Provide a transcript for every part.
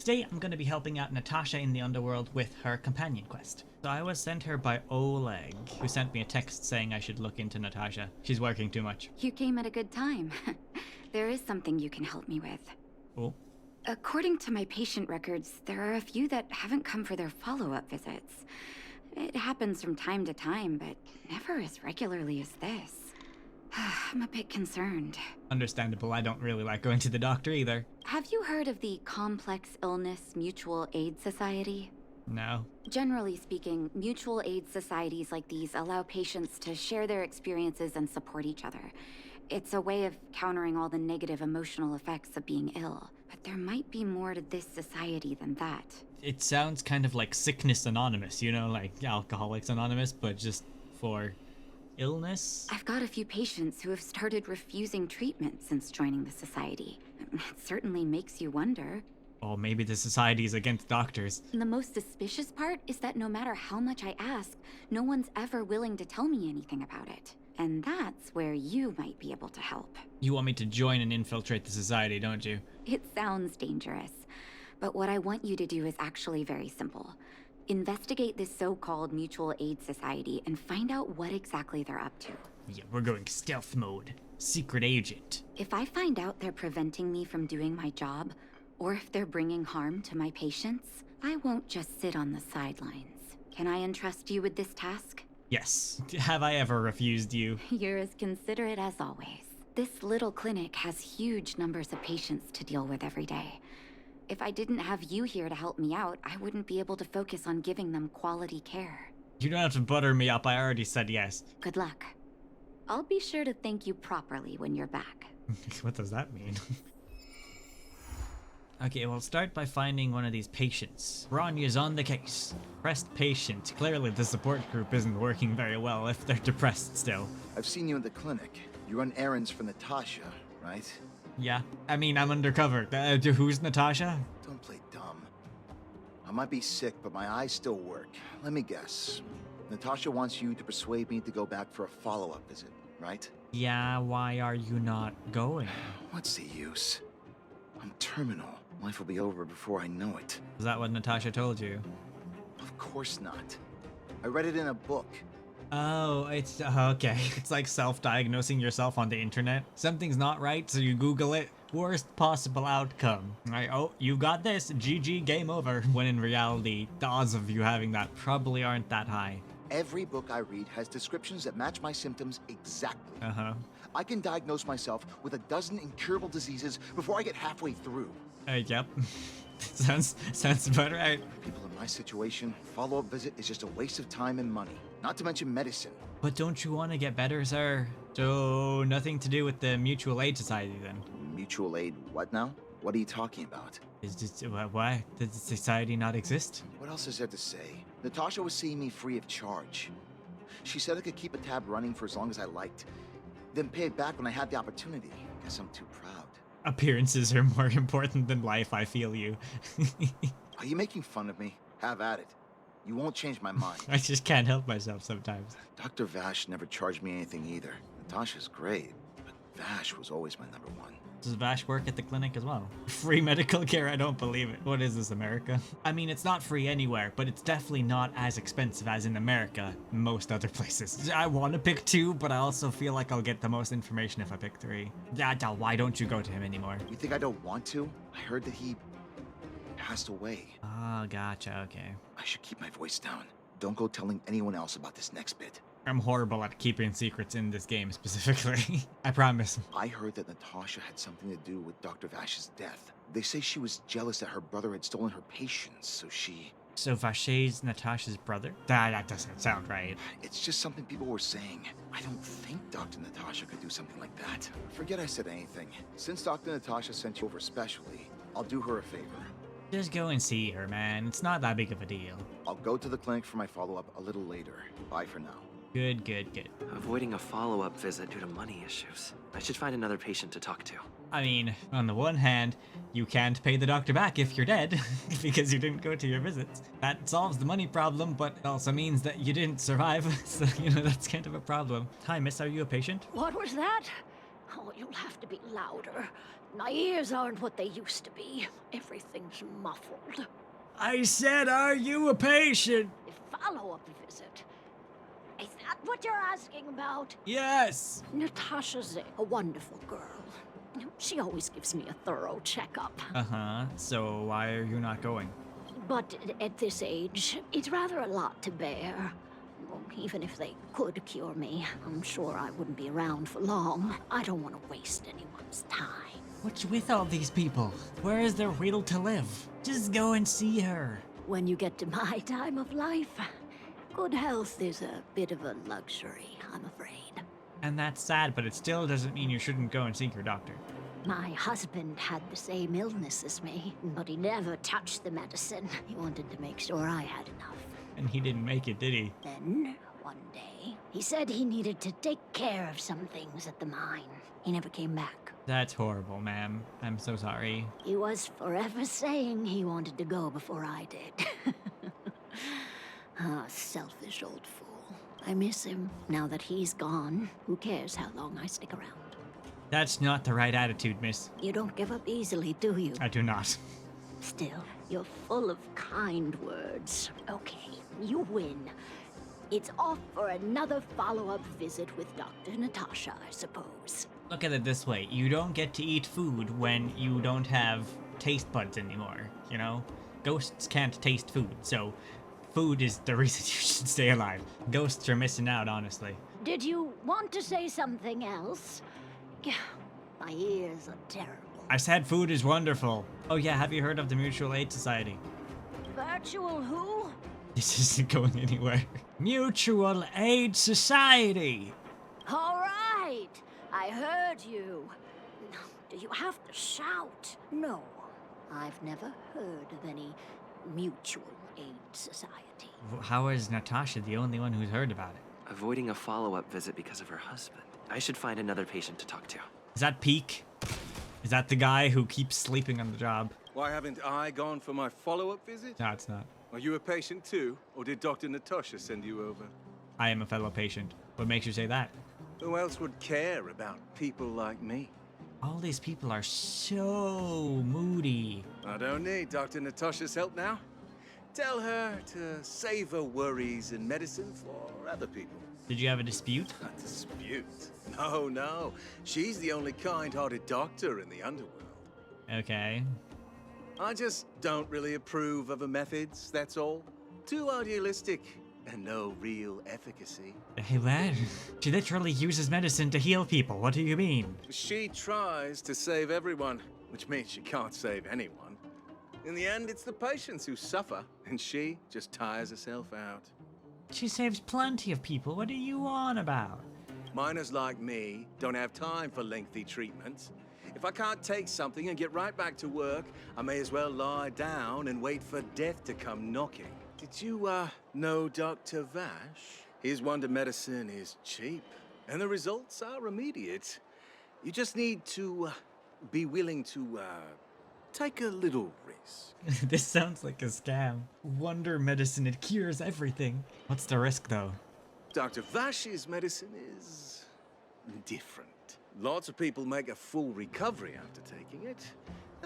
Today I'm going to be helping out Natasha in the underworld with her companion quest. So I was sent her by Oleg, who sent me a text saying I should look into Natasha. She's working too much. You came at a good time. There is something you can help me with. Oh. According to my patient records, there are a few that haven't come for their follow-up visits. It happens from time to time, but never as regularly as this. I'm a bit concerned. Understandable, I don't really like going to the doctor either. Have you heard of the Complex Illness Mutual Aid Society? No. Generally speaking, mutual aid societies like these allow patients to share their experiences and support each other. It's a way of countering all the negative emotional effects of being ill. But there might be more to this society than that. It sounds kind of like Sickness Anonymous, you know, like Alcoholics Anonymous, but just for illness? I've got a few patients who have started refusing treatment since joining the society. It certainly makes you wonder. Oh, maybe the society is against doctors. The most suspicious part is that no matter how much I ask, no one's ever willing to tell me anything about it. And that's where you might be able to help. You want me to join and infiltrate the society, don't you? It sounds dangerous, but what I want you to do is actually very simple. Investigate this so-called mutual aid society and find out what exactly they're up to. Yeah, we're going stealth mode. Secret agent. If I find out they're preventing me from doing my job, or if they're bringing harm to my patients, I won't just sit on the sidelines. Can I entrust you with this task? Yes. Have I ever refused you? You're as considerate as always. This little clinic has huge numbers of patients to deal with every day. If I didn't have you here to help me out, I wouldn't be able to focus on giving them quality care. You don't have to butter me up, I already said yes. Good luck. I'll be sure to thank you properly when you're back. What does that mean? Okay, well, start by finding one of these patients. Ranya's on the case. Depressed patient. Clearly the support group isn't working very well if they're depressed still. I've seen you in the clinic. You run errands for Natasha, right? Yeah. I mean, I'm undercover. Who's Natasha? Don't play dumb. I might be sick, but my eyes still work. Let me guess. Natasha wants you to persuade me to go back for a follow-up visit, right? Yeah, why are you not going? What's the use? I'm terminal. Life will be over before I know it. Is that what Natasha told you? Of course not. I read it in a book. Oh, it's okay. It's like self-diagnosing yourself on the internet. Something's not right, so you Google it. Worst possible outcome. Right? Oh, you got this. GG, game over. When in reality, the odds of you having that probably aren't that high. Every book I read has descriptions that match my symptoms exactly. Uh-huh. I can diagnose myself with a dozen incurable diseases before I get halfway through. Yep. sounds about right. For people in my situation, follow-up visit is just a waste of time and money. Not to mention medicine. But don't you want to get better, sir? So, nothing to do with the Mutual Aid Society, then? Mutual aid what now? What are you talking about? Is this, why? Does the society not exist? What else is there to say? Natasha was seeing me free of charge. She said I could keep a tab running for as long as I liked, then pay it back when I had the opportunity. Guess I'm too proud. Appearances are more important than life, I feel you. Are you making fun of me? Have at it. You won't change my mind. I just can't help myself sometimes. Dr. Vash never charged me anything either. Natasha's great, but Vash was always my number one. Does Vash work at the clinic as well? Free medical care? I don't believe it. What is this, America? I mean, it's not free anywhere, but it's definitely not as expensive as in America, most other places. I want to pick 2, but I also feel like I'll get the most information if I pick 3. Why don't you go to him anymore? You think I don't want to? I heard that he passed away. Oh, gotcha, okay. I should keep my voice down. Don't go telling anyone else about this next bit. I'm horrible at keeping secrets in this game specifically. I promise. I heard that Natasha had something to do with Dr. Vash's death. They say she was jealous that her brother had stolen her patients, so she... So Vash's Natasha's brother? That doesn't sound right. It's just something people were saying. I don't think Dr. Natasha could do something like that. Forget I said anything. Since Dr. Natasha sent you over specially, I'll do her a favor. Just go and see her, man. It's not that big of a deal. I'll go to the clinic for my follow-up a little later. Bye for now. Good. Avoiding a follow-up visit due to money issues. I should find another patient to talk to. I mean, on the one hand, you can't pay the doctor back if you're dead, because you didn't go to your visits. That solves the money problem, but it also means that you didn't survive, so, that's kind of a problem. Hi, miss, are you a patient? What was that? Oh, you'll have to be louder. My ears aren't what they used to be. Everything's muffled. I said, are you a patient? A follow-up visit. Is that what you're asking about? Yes. Natasha's a wonderful girl. She always gives me a thorough checkup. Uh-huh. So why are you not going? But at this age, it's rather a lot to bear. Well, even if they could cure me, I'm sure I wouldn't be around for long. I don't want to waste anyone's time. What's with all these people? Where is their will to live? Just go and see her. When you get to my time of life, good health is a bit of a luxury, I'm afraid. And that's sad, but it still doesn't mean you shouldn't go and seek your doctor. My husband had the same illness as me, but he never touched the medicine. He wanted to make sure I had enough. And he didn't make it, did he? Then, one day, he said he needed to take care of some things at the mine. He never came back. That's horrible, ma'am. I'm so sorry. He was forever saying he wanted to go before I did. Ah, selfish old fool. I miss him. Now that he's gone, who cares how long I stick around? That's not the right attitude, miss. You don't give up easily, do you? I do not. Still, you're full of kind words. Okay, you win. It's off for another follow-up visit with Dr. Natasha, I suppose. Look at it this way. You don't get to eat food when you don't have taste buds anymore, you know? Ghosts can't taste food, so food is the reason you should stay alive. Ghosts are missing out, honestly. Did you want to say something else? My ears are terrible. I said food is wonderful. Oh yeah, have you heard of the Mutual Aid Society? Virtual who? This isn't going anywhere. Mutual Aid Society! All right, I heard you. Do you have to shout? No, I've never heard of any mutual aid society. How is Natasha the only one who's heard about it? Avoiding a follow-up visit because of her husband. I should find another patient to talk to. Is that Peak? Is that the guy who keeps sleeping on the job? Why haven't I gone for my follow-up visit? No, it's not. Are you a patient too? Or did Dr. Natasha send you over? I am a fellow patient. What makes you say that? Who else would care about people like me? All these people are so moody. I don't need Dr. Natasha's help now. Tell her to save her worries and medicine for other people. Did you have a dispute? A dispute? No. She's the only kind-hearted doctor in the underworld. Okay. I just don't really approve of her methods, that's all. Too idealistic and no real efficacy. Hey, what? She literally uses medicine to heal people. What do you mean? She tries to save everyone, which means she can't save anyone. In the end, it's the patients who suffer, and she just tires herself out. She saves plenty of people. What are you on about? Miners like me don't have time for lengthy treatments. If I can't take something and get right back to work, I may as well lie down and wait for death to come knocking. Did you, know Dr. Vash? His wonder medicine is cheap, and the results are immediate. You just need to, be willing to, take a little risk. This sounds like a scam. Wonder medicine, it cures everything. What's the risk, though? Dr. Vash's medicine is different. Lots of people make a full recovery after taking it,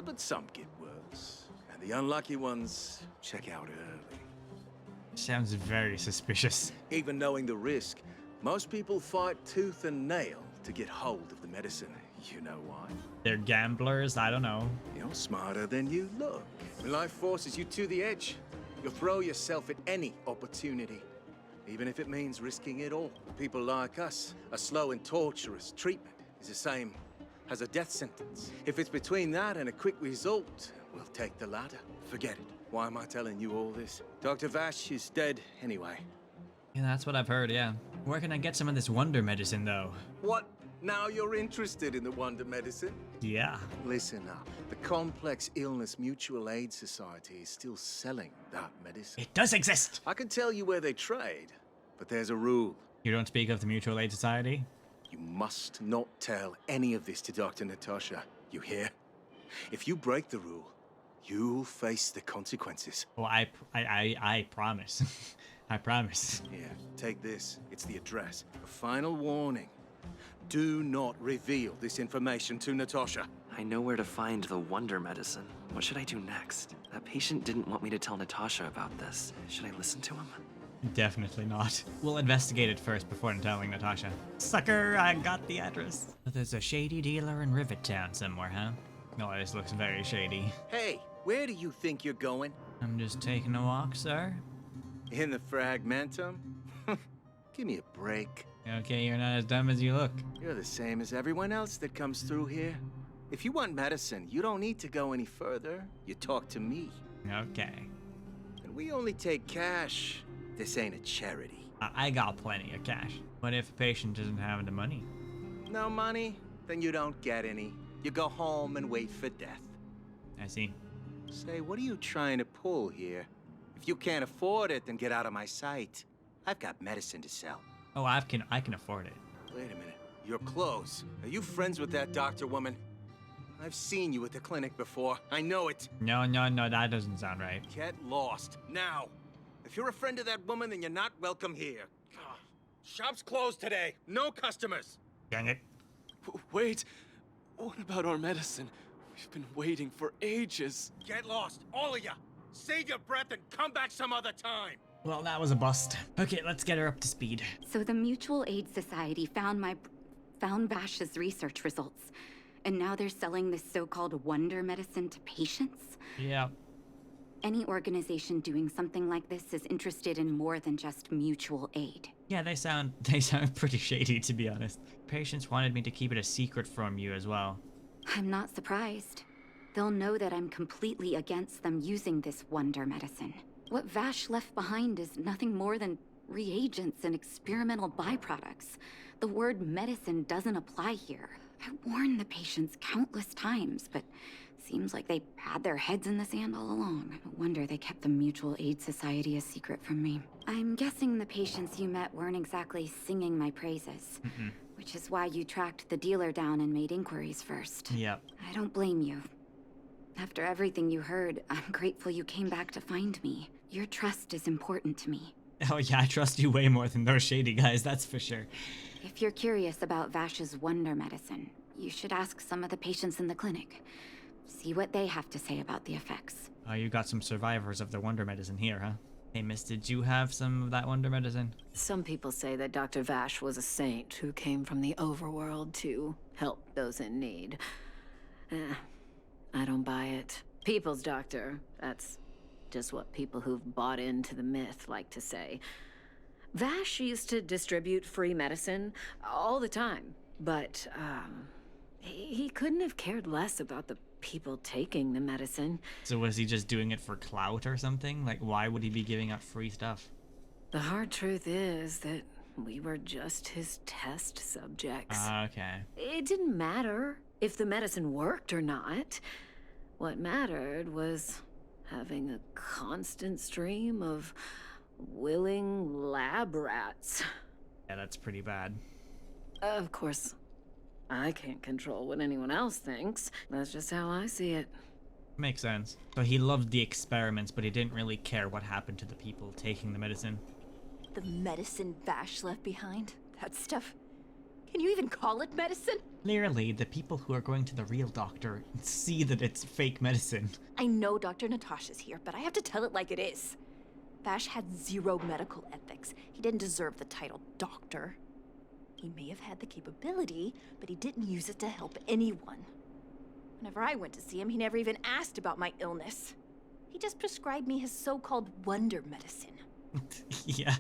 but some get worse. And the unlucky ones check out early. Sounds very suspicious. Even knowing the risk, most people fight tooth and nail to get hold of the medicine. You know why? They're gamblers? I don't know. You're smarter than you look. When life forces you to the edge, you'll throw yourself at any opportunity, even if it means risking it all. People like us, a slow and torturous treatment is the same as a death sentence. If it's between that and a quick result, we'll take the latter. Forget it. Why am I telling you all this? Dr. Vash is dead anyway. Yeah, that's what I've heard, yeah. Where can I get some of this wonder medicine, though? What? Now you're interested in the wonder medicine? Yeah. Listen up. The Complex Illness Mutual Aid Society is still selling that medicine. It does exist! I can tell you where they trade, but there's a rule. You don't speak of the Mutual Aid Society? You must not tell any of this to Dr. Natasha. You hear? If you break the rule, you'll face the consequences. Well, I promise. I promise. Here, take this. It's the address. A final warning. Do not reveal this information to Natasha. I know where to find the wonder medicine. What should I do next? That patient didn't want me to tell Natasha about this. Should I listen to him? Definitely not. We'll investigate it first before telling Natasha. Sucker, I got the address. There's a shady dealer in Rivet Town somewhere, huh? No, this looks very shady. Hey, where do you think you're going? I'm just taking a walk, sir. In the Fragmentum? Give me a break. Okay, you're not as dumb as you look. You're the same as everyone else that comes through here. If you want medicine, you don't need to go any further. You talk to me. Okay. And we only take cash. This ain't a charity. I got plenty of cash. What if a patient doesn't have the money? No money? Then you don't get any. You go home and wait for death. I see. Say, what are you trying to pull here? If you can't afford it, then get out of my sight. I've got medicine to sell. Oh, I can afford it. Wait a minute. Your clothes. Are you friends with that doctor woman? I've seen you at the clinic before. I know it. No, that doesn't sound right. Get lost. Now. If you're a friend of that woman, then you're not welcome here. Ugh. Shop's closed today. No customers. Dang it. Wait. What about our medicine? We've been waiting for ages. Get lost, all of you. Save your breath and come back some other time. Well, that was a bust. Okay, let's get her up to speed. So the Mutual Aid Society found Vash's research results, and now they're selling this so-called wonder medicine to patients? Yeah. Any organization doing something like this is interested in more than just mutual aid. Yeah, they sound pretty shady, to be honest. Patients wanted me to keep it a secret from you as well. I'm not surprised. They'll know that I'm completely against them using this wonder medicine. What Vash left behind is nothing more than reagents and experimental byproducts. The word medicine doesn't apply here. I warned the patients countless times, but seems like they had their heads in the sand all along. No wonder they kept the Mutual Aid Society a secret from me. I'm guessing the patients you met weren't exactly singing my praises. Which is why you tracked the dealer down and made inquiries first. Yep. I don't blame you. After everything you heard, I'm grateful you came back to find me. Your trust is important to me. Oh yeah, I trust you way more than those shady guys, that's for sure. If you're curious about Vash's wonder medicine, you should ask some of the patients in the clinic. See what they have to say about the effects. Oh, you got some survivors of the wonder medicine here, huh? Hey, miss, did you have some of that wonder medicine? Some people say that Dr. Vash was a saint who came from the overworld to help those in need. I don't buy it. People's doctor, that's just what people who've bought into the myth like to say. Vash used to distribute free medicine all the time, but he couldn't have cared less about the people taking the medicine. So was he just doing it for clout or something? Like, why would he be giving out free stuff? The hard truth is that we were just his test subjects. Okay. It didn't matter if the medicine worked or not. What mattered was having a constant stream of willing lab rats. Yeah, that's pretty bad. Of course, I can't control what anyone else thinks. That's just how I see it. Makes sense. So he loved the experiments, but he didn't really care what happened to the people taking the medicine. The medicine Vash left behind? That stuff? Can you even call it medicine? Clearly, the people who are going to the real doctor see that it's fake medicine. I know Dr. Natasha's here, but I have to tell it like it is. Vash had zero medical ethics. He didn't deserve the title doctor. He may have had the capability, but he didn't use it to help anyone. Whenever I went to see him, he never even asked about my illness. He just prescribed me his so-called wonder medicine. Yeah,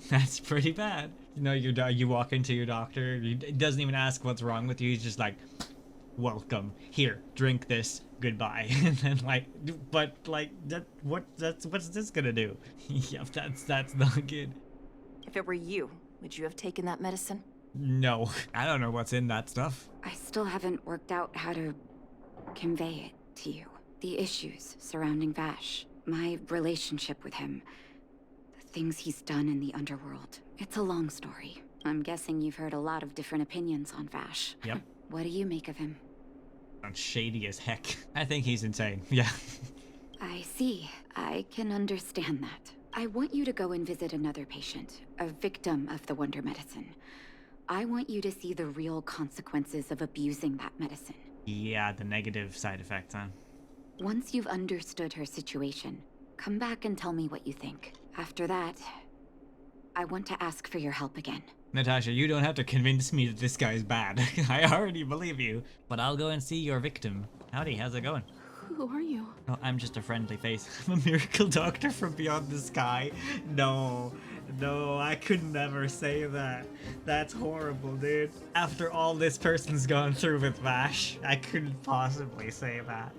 that's pretty bad. You know, you walk into your doctor, he doesn't even ask what's wrong with you, he's just like, welcome, here, drink this, goodbye. And then like, but like, what's this gonna do? Yep, that's not good. If it were you, would you have taken that medicine? No, I don't know what's in that stuff. I still haven't worked out how to convey it to you. The issues surrounding Vash, my relationship with him, the things he's done in the underworld. It's a long story. I'm guessing you've heard a lot of different opinions on Vash. Yep. What do you make of him? Sounds shady as heck. I think he's insane, yeah. I see. I can understand that. I want you to go and visit another patient, a victim of the wonder medicine. I want you to see the real consequences of abusing that medicine. Yeah, the negative side effects, huh? Once you've understood her situation, come back and tell me what you think. After that, I want to ask for your help again. Natasha, you don't have to convince me that this guy's bad. I already believe you. But I'll go and see your victim. Howdy, how's it going? Who are you? Oh, I'm just a friendly face. I'm a miracle doctor from beyond the sky. No, I could never say that. That's horrible, dude. After all this person's gone through with Vash, I couldn't possibly say that.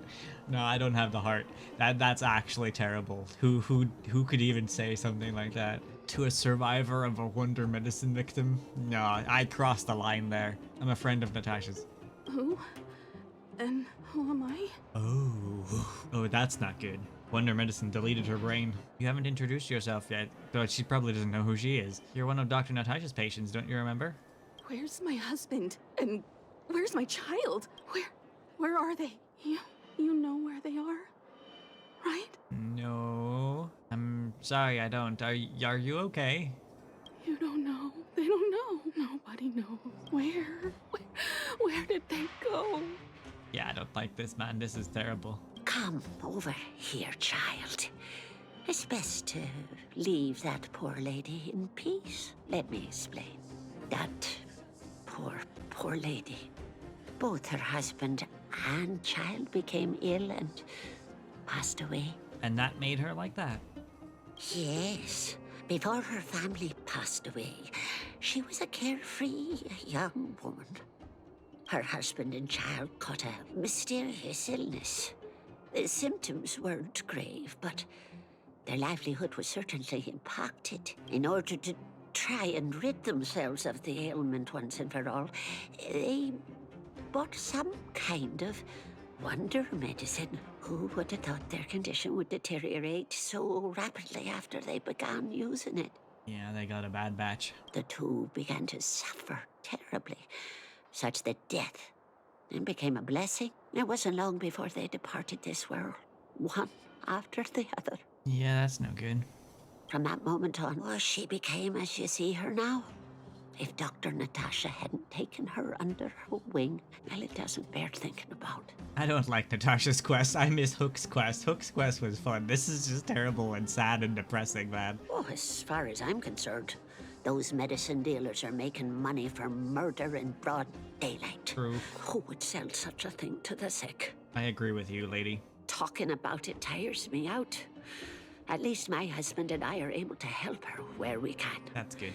No, I don't have the heart. That's actually terrible. Who could even say something like that to a survivor of a wonder medicine victim? No, I crossed the line there. I'm a friend of Natasha's. Who? And who am I? Oh, that's not good. Wonder medicine deleted her brain. You haven't introduced yourself yet, but she probably doesn't know who she is. You're one of Dr. Natasha's patients, don't you remember? Where's my husband? And where's my child? Where are they? You know where they are, right? No, I'm sorry, I don't. Are you okay? You don't know. They don't know. Nobody knows. Where did they go? Yeah, I don't like this, man. This is terrible. Come over here, child. It's best to leave that poor lady in peace. Let me explain. That poor lady. Both her husband and child became ill and passed away. And that made her like that? Yes. Before her family passed away, she was a carefree young woman. Her husband and child caught a mysterious illness. The symptoms weren't grave, but their livelihood was certainly impacted. In order to try and rid themselves of the ailment once and for all, they bought some kind of wonder medicine. Who would have thought their condition would deteriorate so rapidly after they began using it? Yeah, they got a bad batch. The two began to suffer terribly, such that death then became a blessing. It wasn't long before they departed this world, one after the other. Yeah, that's no good. From that moment on, well, she became as you see her now. If Dr. Natasha hadn't taken her under her wing, well, it doesn't bear thinking about. I don't like Natasha's quest. I miss Hook's quest. Hook's quest was fun. This is just terrible and sad and depressing, man. Oh, as far as I'm concerned, those medicine dealers are making money for murder in broad daylight. True. Who would sell such a thing to the sick? I agree with you, lady. Talking about it tires me out. At least my husband and I are able to help her where we can. That's good.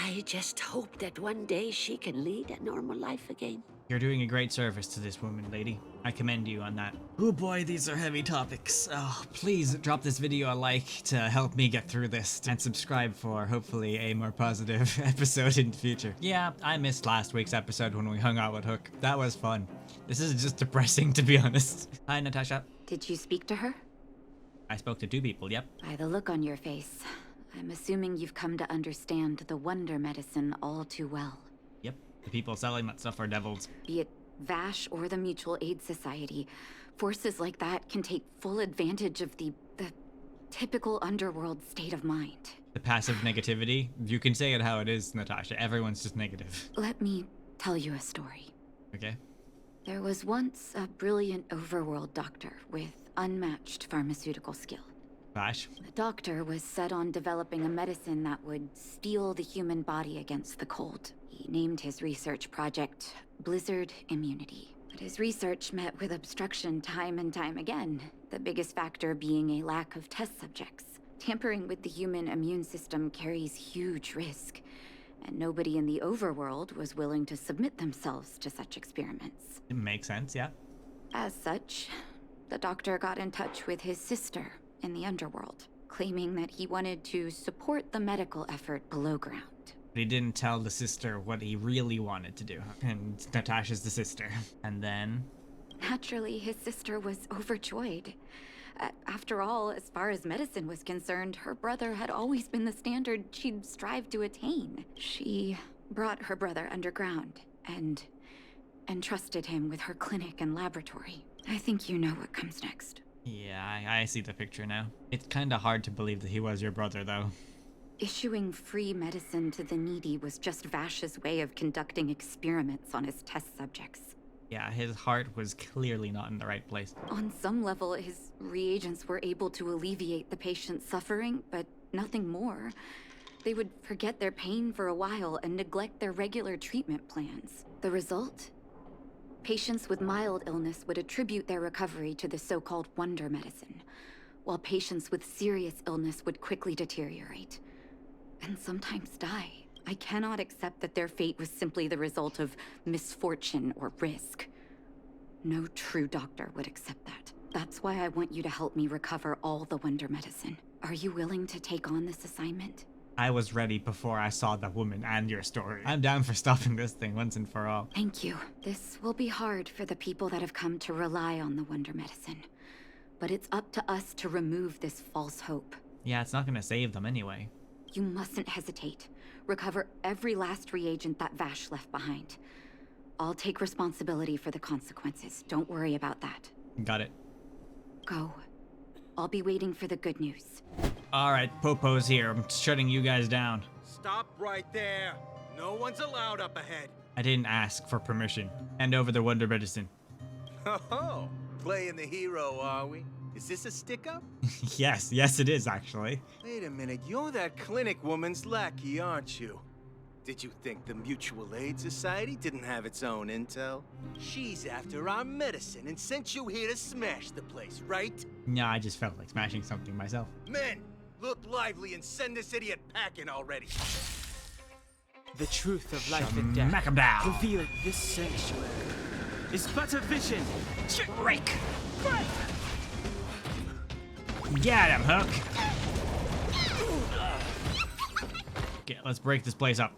I just hope that one day she can lead a normal life again. You're doing a great service to this woman, lady. I commend you on that. Oh boy, these are heavy topics. Oh, please drop this video a like to help me get through this, and subscribe for hopefully a more positive episode in the future. Yeah, I missed last week's episode when we hung out with Hook. That was fun. This is just depressing, to be honest. Hi, Natasha. Did you speak to her? I spoke to 2 people, yep. By the look on your face, I'm assuming you've come to understand the wonder medicine all too well. Yep, the people selling that stuff are devils. Be it Vash or the Mutual Aid Society, forces like that can take full advantage of the typical underworld state of mind. The passive negativity, you can say it how it is, Natasha. Everyone's just negative. Let me tell you a story. Okay. There was once a brilliant overworld doctor with unmatched pharmaceutical skill. Vash? The doctor was set on developing a medicine that would steel the human body against the cold. He named his research project Blizzard Immunity. But his research met with obstruction time and time again, the biggest factor being a lack of test subjects. Tampering with the human immune system carries huge risk, and nobody in the overworld was willing to submit themselves to such experiments. It makes sense, yeah. As such, the doctor got in touch with his sister in the underworld, claiming that he wanted to support the medical effort below ground. But he didn't tell the sister what he really wanted to do. And Natasha's the sister. And then? Naturally, his sister was overjoyed. After all, as far as medicine was concerned, her brother had always been the standard she'd strive to attain. She brought her brother underground and entrusted him with her clinic and laboratory. I think you know what comes next. Yeah, I see the picture now. It's kinda hard to believe that he was your brother, though. Issuing free medicine to the needy was just Vash's way of conducting experiments on his test subjects. Yeah, his heart was clearly not in the right place. On some level, his reagents were able to alleviate the patient's suffering, but nothing more. They would forget their pain for a while and neglect their regular treatment plans. The result? Patients with mild illness would attribute their recovery to the so-called wonder medicine, while patients with serious illness would quickly deteriorate, and sometimes die. I cannot accept that their fate was simply the result of misfortune or risk. No true doctor would accept that. That's why I want you to help me recover all the wonder medicine. Are you willing to take on this assignment? I was ready before I saw the woman and your story. I'm down for stopping this thing once and for all. Thank you. This will be hard for the people that have come to rely on the wonder medicine. But it's up to us to remove this false hope. Yeah, it's not gonna save them anyway. You mustn't hesitate. Recover every last reagent that Vash left behind. I'll take responsibility for the consequences. Don't worry about that. Got it. Go. I'll be waiting for the good news. Alright, Popo's here. I'm shutting you guys down. Stop right there. No one's allowed up ahead. I didn't ask for permission. Hand over the wonder medicine. Oh, playing the hero, are we? Is this a stick-up? Yes it is actually. Wait a minute, you're that clinic woman's lackey, aren't you? Did you think the Mutual Aid Society didn't have its own intel? She's after our medicine and sent you here to smash the place, right? No, I just felt like smashing something myself. Men, look lively and send this idiot packing already. The truth of life and death Smack 'em down. revealed this sanctuary is but a vision. Break. Get him, Hook. Okay, let's break this place up.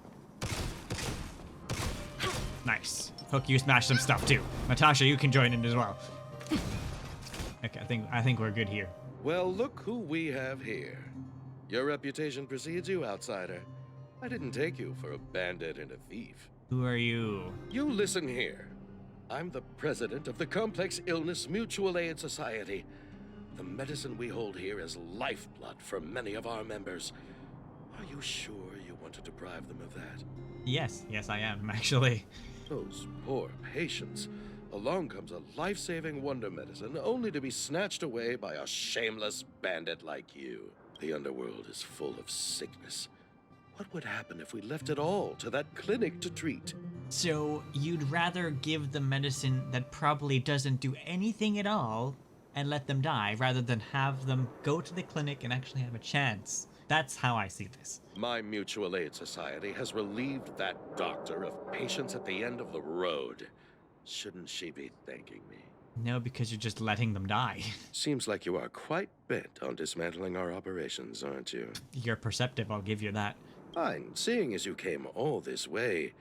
Nice. Hook, you smash some stuff too. Natasha, you can join in as well. Okay, I think we're good here. Well, look who we have here. Your reputation precedes you, outsider. I didn't take you for a bandit and a thief. Who are you? You listen here. I'm the president of the Complex Illness Mutual Aid Society. The medicine we hold here is lifeblood for many of our members. Are you sure you want to deprive them of that? Yes, I am, actually. Those poor patients. Along comes a life-saving wonder medicine only to be snatched away by a shameless bandit like you. The underworld is full of sickness. What would happen if we left it all to that clinic to treat? So, you'd rather give the medicine that probably doesn't do anything at all and let them die, rather than have them go to the clinic and actually have a chance. That's how I see this. My Mutual Aid Society has relieved that doctor of patients at the end of the road. Shouldn't she be thanking me? No, because you're just letting them die. Seems like you are quite bent on dismantling our operations, aren't you? You're perceptive, I'll give you that. Fine. Seeing as you came all this way,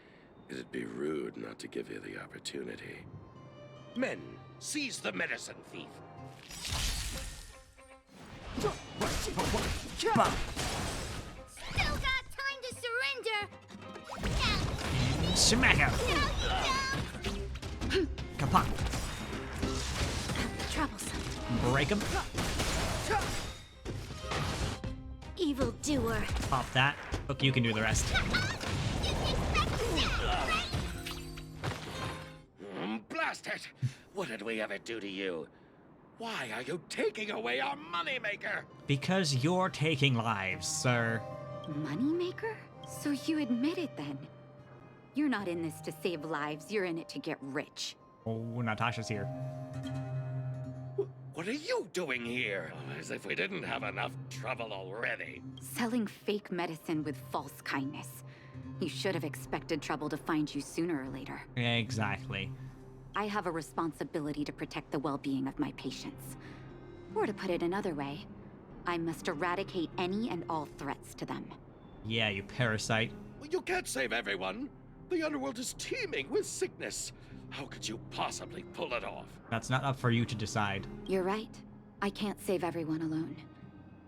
it'd be rude not to give you the opportunity. Men, seize the medicine thief. Still got time to surrender. Smack him! Kaput! Troublesome. Break him. Evildoer. Pop that. Hook, you can do the rest. Blast it! What did we ever do to you? Why are you taking away our moneymaker? Because you're taking lives, sir. Moneymaker? So you admit it then? You're not in this to save lives, you're in it to get rich. Oh, Natasha's here. What are you doing here? As if we didn't have enough trouble already. Selling fake medicine with false kindness. You should have expected trouble to find you sooner or later. Exactly. I have a responsibility to protect the well-being of my patients. Or to put it another way, I must eradicate any and all threats to them. Yeah, you parasite. You can't save everyone. The underworld is teeming with sickness. How could you possibly pull it off? That's not up for you to decide. You're right. I can't save everyone alone.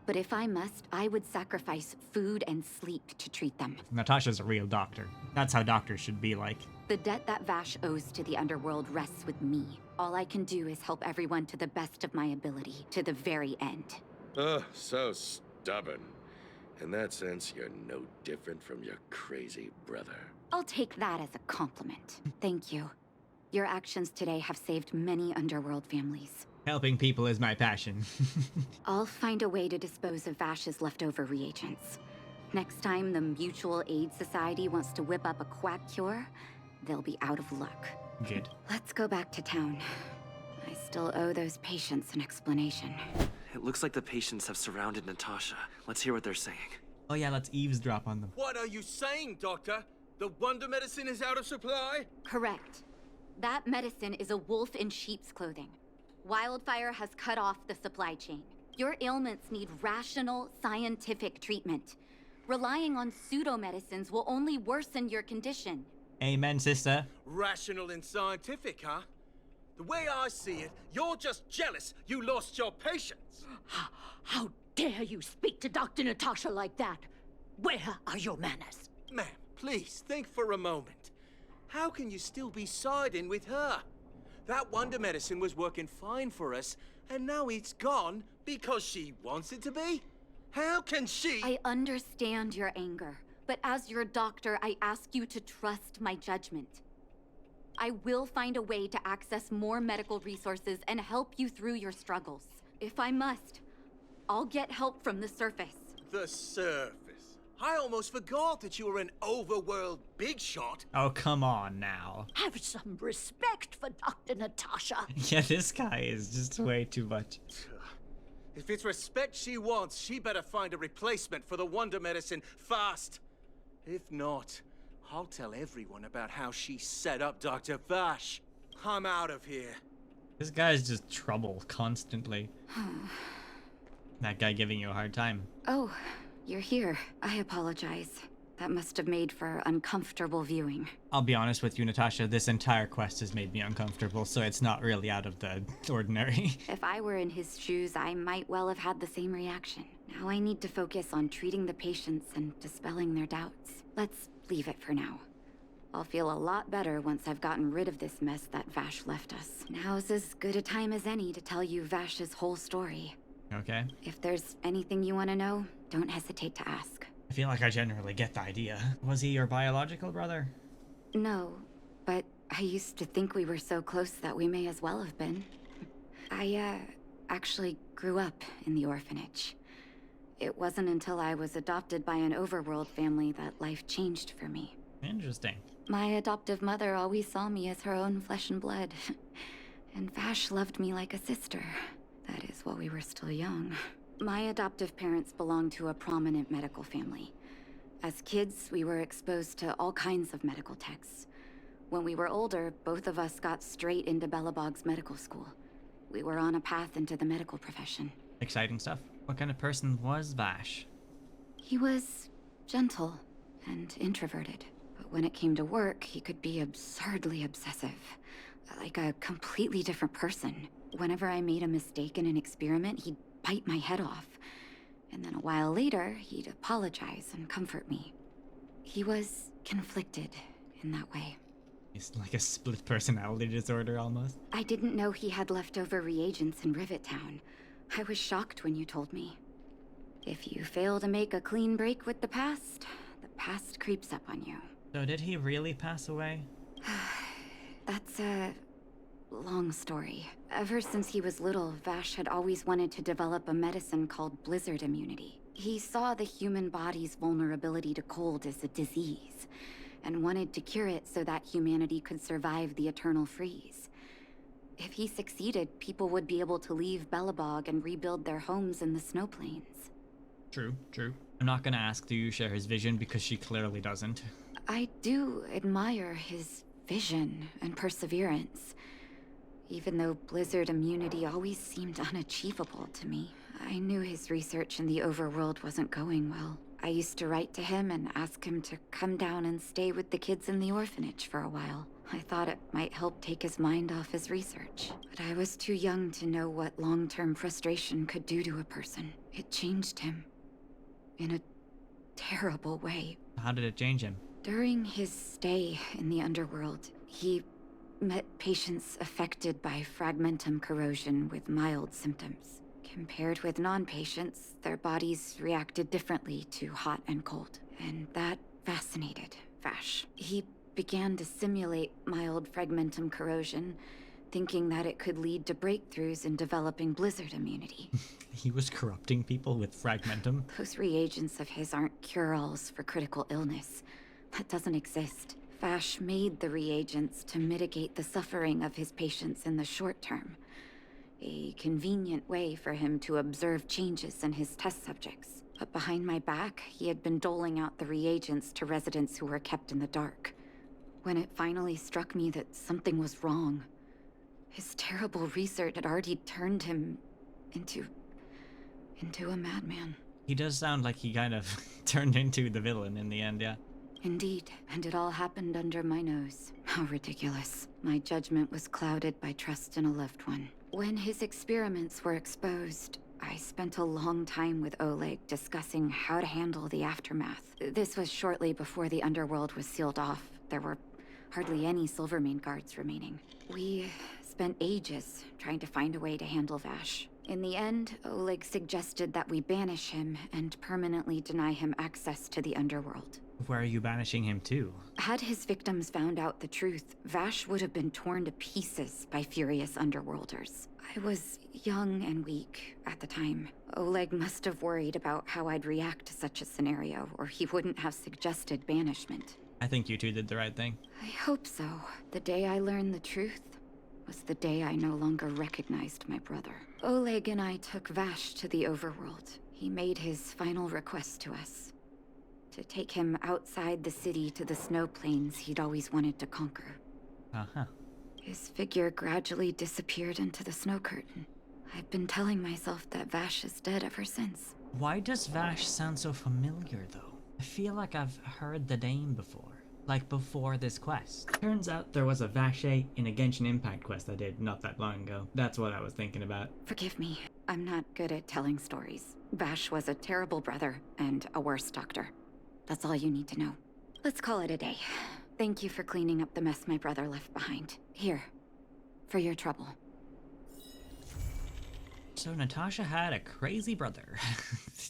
But if I must, I would sacrifice food and sleep to treat them. Natasha's a real doctor. That's how doctors should be like. The debt that Vash owes to the underworld rests with me. All I can do is help everyone to the best of my ability, to the very end. Oh, so stubborn. In that sense, you're no different from your crazy brother. I'll take that as a compliment. Thank you. Your actions today have saved many underworld families. Helping people is my passion. I'll find a way to dispose of Vash's leftover reagents. Next time the Mutual Aid Society wants to whip up a quack cure, they'll be out of luck. Good. Let's go back to town. I still owe those patients an explanation. It looks like the patients have surrounded Natasha. Let's hear what they're saying. Oh yeah, let's eavesdrop on them. What are you saying, Doctor? The wonder medicine is out of supply? Correct. That medicine is a wolf in sheep's clothing. Wildfire has cut off the supply chain. Your ailments need rational, scientific treatment. Relying on pseudo-medicines will only worsen your condition. Amen, sister. Rational and scientific, huh? The way I see it, you're just jealous you lost your patients. How dare you speak to Dr. Natasha like that? Where are your manners? Ma'am, please think for a moment. How can you still be siding with her? That wonder medicine was working fine for us, and now it's gone because she wants it to be? How can she— I understand your anger, but as your doctor, I ask you to trust my judgment. I will find a way to access more medical resources and help you through your struggles. If I must, I'll get help from the surface. The surface? I almost forgot that you were an overworld big shot. Oh, come on now. Have some respect for Dr. Natasha. Yeah, this guy is just way too much. If it's respect she wants, she better find a replacement for the wonder medicine fast. If not, I'll tell everyone about how she set up Dr. Vash. I'm out of here. This guy's just trouble constantly. That guy giving you a hard time. Oh, you're here. I apologize. That must have made for uncomfortable viewing. I'll be honest with you, Natasha, this entire quest has made me uncomfortable, so it's not really out of the ordinary. If I were in his shoes, I might well have had the same reaction. Now I need to focus on treating the patients and dispelling their doubts. Let's leave it for now. I'll feel a lot better once I've gotten rid of this mess that Vash left us. Now's as good a time as any to tell you Vash's whole story. Okay. If there's anything you want to know, don't hesitate to ask. I feel like I generally get the idea. Was he your biological brother? No, but I used to think we were so close that we may as well have been. I, actually grew up in the orphanage. It wasn't until I was adopted by an overworld family that life changed for me. Interesting. My adoptive mother always saw me as her own flesh and blood. And Vash loved me like a sister. That is while we were still young. My adoptive parents belonged to a prominent medical family. As kids, we were exposed to all kinds of medical texts. When we were older, both of us got straight into Belobog's medical school. We were on a path into the medical profession. Exciting stuff. What kind of person was Vash? He was gentle and introverted. But when it came to work, he could be absurdly obsessive. Like a completely different person. Whenever I made a mistake in an experiment, he'd bite my head off. And then a while later, he'd apologize and comfort me. He was conflicted in that way. He's like a split personality disorder almost. I didn't know he had leftover reagents in Rivet Town. I was shocked when you told me. If you fail to make a clean break with the past creeps up on you. So did he really pass away? That's a long story. Ever since he was little, Vash had always wanted to develop a medicine called blizzard immunity. He saw the human body's vulnerability to cold as a disease, and wanted to cure it so that humanity could survive the eternal freeze. If he succeeded, people would be able to leave Belobog and rebuild their homes in the snow plains. True, true. I'm not gonna ask do you share his vision because she clearly doesn't. I do admire his vision and perseverance. Even though blizzard immunity always seemed unachievable to me. I knew his research in the overworld wasn't going well. I used to write to him and ask him to come down and stay with the kids in the orphanage for a while. I thought it might help take his mind off his research. But I was too young to know what long-term frustration could do to a person. It changed him. In a terrible way. How did it change him? During his stay in the underworld, he met patients affected by fragmentum corrosion with mild symptoms. Compared with non-patients, their bodies reacted differently to hot and cold. And that fascinated Vash. He began to simulate mild fragmentum corrosion, thinking that it could lead to breakthroughs in developing blizzard immunity. He was corrupting people with fragmentum. Those reagents of his aren't cure-alls for critical illness. That doesn't exist. Vash made the reagents to mitigate the suffering of his patients in the short term. A convenient way for him to observe changes in his test subjects. But behind my back, he had been doling out the reagents to residents who were kept in the dark. When it finally struck me that something was wrong, his terrible research had already turned him into a madman. He does sound like he kind of turned into the villain in the end, yeah. Indeed, and it all happened under my nose. How ridiculous. My judgment was clouded by trust in a loved one. When his experiments were exposed, I spent a long time with Oleg discussing how to handle the aftermath. This was shortly before the underworld was sealed off. There were hardly any Silvermane guards remaining. We spent ages trying to find a way to handle Vash. In the end, Oleg suggested that we banish him and permanently deny him access to the underworld. Where are you banishing him to? Had his victims found out the truth, Vash would have been torn to pieces by furious underworlders. I was young and weak at the time. Oleg must have worried about how I'd react to such a scenario, or he wouldn't have suggested banishment. I think you two did the right thing. I hope so. The day I learned the truth was the day I no longer recognized my brother. Oleg and I took Vash to the overworld. He made his final request to us. To take him outside the city to the snow plains he'd always wanted to conquer. Uh-huh. His figure gradually disappeared into the snow curtain. I've been telling myself that Vash is dead ever since. Why does Vash sound so familiar, though? I feel like I've heard the name before. Like before this quest. Turns out there was a Vache in a Genshin Impact quest I did not that long ago. That's what I was thinking about. Forgive me. I'm not good at telling stories. Vash was a terrible brother and a worse doctor. That's all you need to know. Let's call it a day. Thank you for cleaning up the mess my brother left behind. Here, for your trouble. So Natasha had a crazy brother.